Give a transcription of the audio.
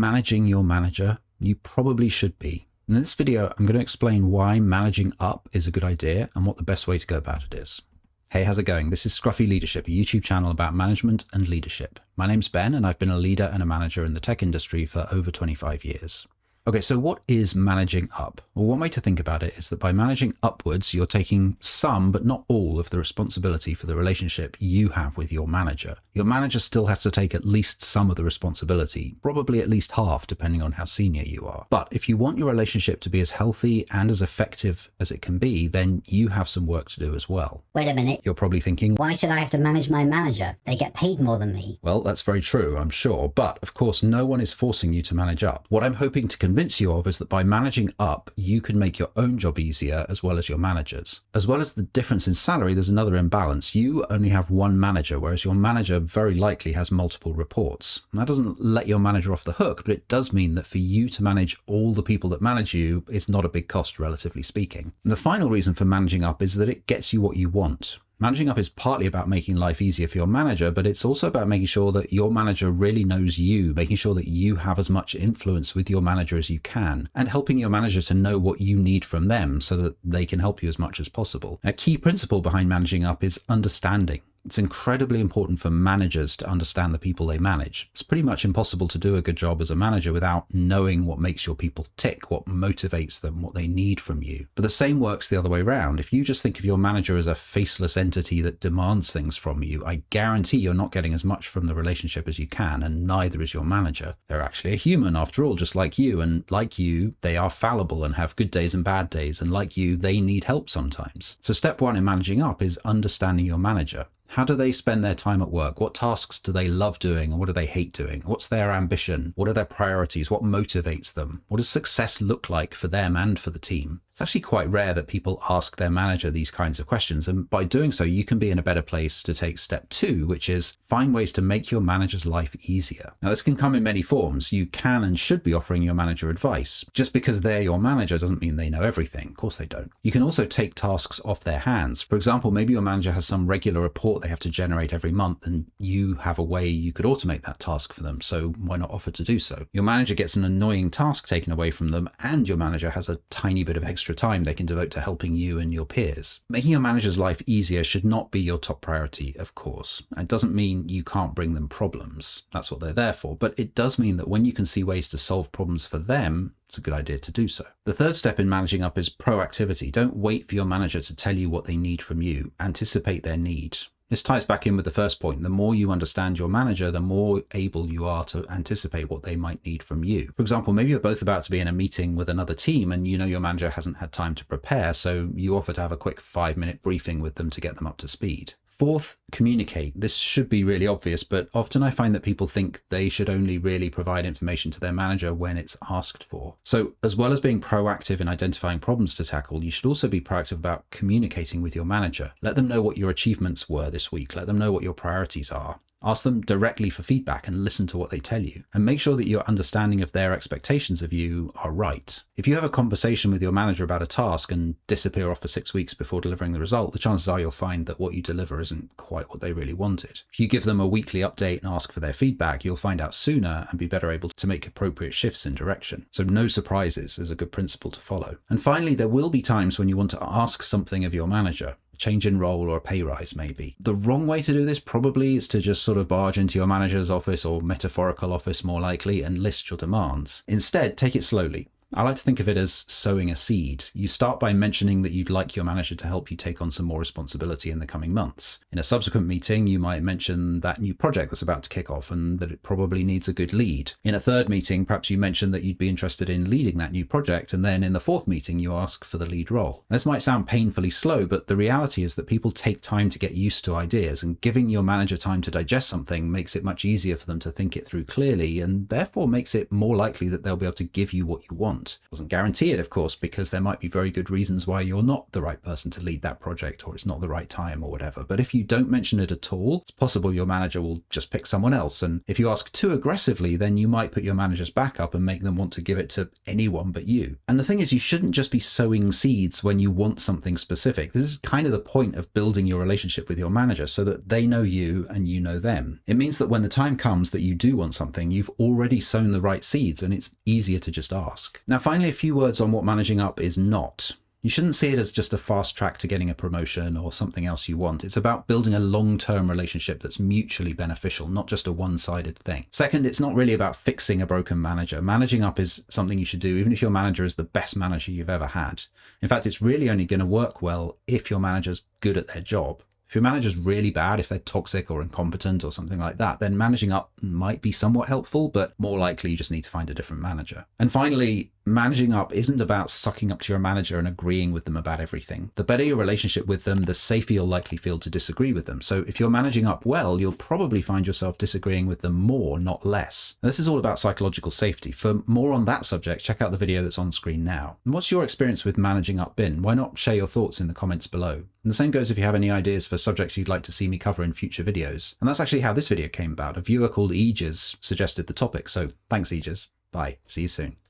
managing your manager? You probably should be. In this video, I'm going to explain why managing up is a good idea and what the best way to go about it is. Hey, how's it going? This is Scruffy Leadership, a YouTube channel about management and leadership. My name's Ben, and I've been a leader and a manager in the tech industry for over 25 years. Okay, so what is managing up? Well, one way to think about it is that by managing upwards, you're taking some, but not all, of the responsibility for the relationship you have with your manager. Your manager still has to take at least some of the responsibility, probably at least half, depending on how senior you are. But if you want your relationship to be as healthy and as effective as it can be, then you have some work to do as well. Wait a minute. You're probably thinking, Why should I have to manage my manager? They get paid more than me. well, that's very true, I'm sure. But of course, no one is forcing you to manage up. What I'm hoping to convince you of is that by managing up, you can make your own job easier as well as your manager's. As well as the difference in salary, there's another imbalance. You only have one manager, whereas your manager very likely has multiple reports. And that doesn't let your manager off the hook, but it does mean that for you to manage all the people that manage you is not a big cost, relatively speaking. And the final reason for managing up is that it gets you what you want. Managing up is partly about making life easier for your manager, but it's also about making sure that your manager really knows you, making sure that you have as much influence with your manager as you can, and helping your manager to know what you need from them so that they can help you as much as possible. A key principle behind managing up is understanding. It's incredibly important for managers to understand the people they manage. It's pretty much impossible to do a good job as a manager without knowing what makes your people tick, what motivates them, what they need from you. But the same works the other way around. If you just think of your manager as a faceless entity that demands things from you, I guarantee you're not getting as much from the relationship as you can, and neither is your manager. They're actually a human after all, just like you, and like you, they are fallible and have good days and bad days, and like you, they need help sometimes. So step one in managing up is understanding your manager. How do they spend their time at work? What tasks do they love doing and what do they hate doing? What's their ambition? What are their priorities? What motivates them? What does success look like for them and for the team? It's actually quite rare that people ask their manager these kinds of questions, and by doing so, you can be in a better place to take step two, which is find ways to make your manager's life easier. Now, this can come in many forms. You can and should be offering your manager advice. Just because they're your manager doesn't mean they know everything. Of course they don't. You can also take tasks off their hands. For example, maybe your manager has some regular report they have to generate every month, and you have a way you could automate that task for them, so why not offer to do so? Your manager gets an annoying task taken away from them, and your manager has a tiny bit of extra time they can devote to helping you and your peers. Making your manager's life easier should not be your top priority, of course. It doesn't mean you can't bring them problems. That's what they're there for. But it does mean that when you can see ways to solve problems for them, it's a good idea to do so. The third step in managing up is proactivity. Don't wait for your manager to tell you what they need from you. Anticipate their need. This ties back in with the first point. The more you understand your manager, the more able you are to anticipate what they might need from you. For example, maybe you're both about to be in a meeting with another team and you know your manager hasn't had time to prepare, so you offer to have a quick 5-minute briefing with them to get them up to speed. Fourth, communicate. This should be really obvious, but often I find that people think they should only really provide information to their manager when it's asked for. So as well as being proactive in identifying problems to tackle, you should also be proactive about communicating with your manager. Let them know what your achievements were this week. Let them know what your priorities are. Ask them directly for feedback and listen to what they tell you, and make sure that your understanding of their expectations of you are right. If you have a conversation with your manager about a task and disappear off for 6 weeks before delivering the result, the chances are you'll find that what you deliver isn't quite what they really wanted. If you give them a weekly update and ask for their feedback, you'll find out sooner and be better able to make appropriate shifts in direction. So no surprises is a good principle to follow. And finally, there will be times when you want to ask something of your manager. Change in role or a pay rise, maybe. The wrong way to do this probably is to just sort of barge into your manager's office, or metaphorical office more likely, and list your demands. Instead, take it slowly. I like to think of it as sowing a seed. You start by mentioning that you'd like your manager to help you take on some more responsibility in the coming months. In a subsequent meeting, you might mention that new project that's about to kick off and that it probably needs a good lead. In a third meeting, perhaps you mention that you'd be interested in leading that new project, and then in the fourth meeting, you ask for the lead role. This might sound painfully slow, but the reality is that people take time to get used to ideas, and giving your manager time to digest something makes it much easier for them to think it through clearly, and therefore makes it more likely that they'll be able to give you what you want. want. Doesn't guarantee it, of course, because there might be very good reasons why you're not the right person to lead that project, or it's not the right time or whatever. But if you don't mention it at all, it's possible your manager will just pick someone else. And if you ask too aggressively, then you might put your manager's back up and make them want to give it to anyone but you. And the thing is, you shouldn't just be sowing seeds when you want something specific. This is kind of the point of building your relationship with your manager, so that they know you and you know them. It means that when the time comes that you do want something, you've already sown the right seeds and it's easier to just ask. Now, finally, a few words on what managing up is not. You shouldn't see it as just a fast track to getting a promotion or something else you want. It's about building a long-term relationship that's mutually beneficial, not just a one-sided thing. Second, it's not really about fixing a broken manager. Managing up is something you should do even if your manager is the best manager you've ever had. In fact, it's really only going to work well if your manager's good at their job. If your manager's really bad, if they're toxic or incompetent or something like that, then managing up might be somewhat helpful, but more likely you just need to find a different manager. And finally, managing up isn't about sucking up to your manager and agreeing with them about everything. The better your relationship with them, the safer you'll likely feel to disagree with them. So if you're managing up well, you'll probably find yourself disagreeing with them more, not less. Now, this is all about psychological safety. For more on that subject, check out the video that's on screen now. And what's your experience with managing up been? Why not share your thoughts in the comments below? And the same goes if you have any ideas for subjects you'd like to see me cover in future videos. And that's actually how this video came about. A viewer called Aegis suggested the topic. So thanks, Aegis. Bye. See you soon.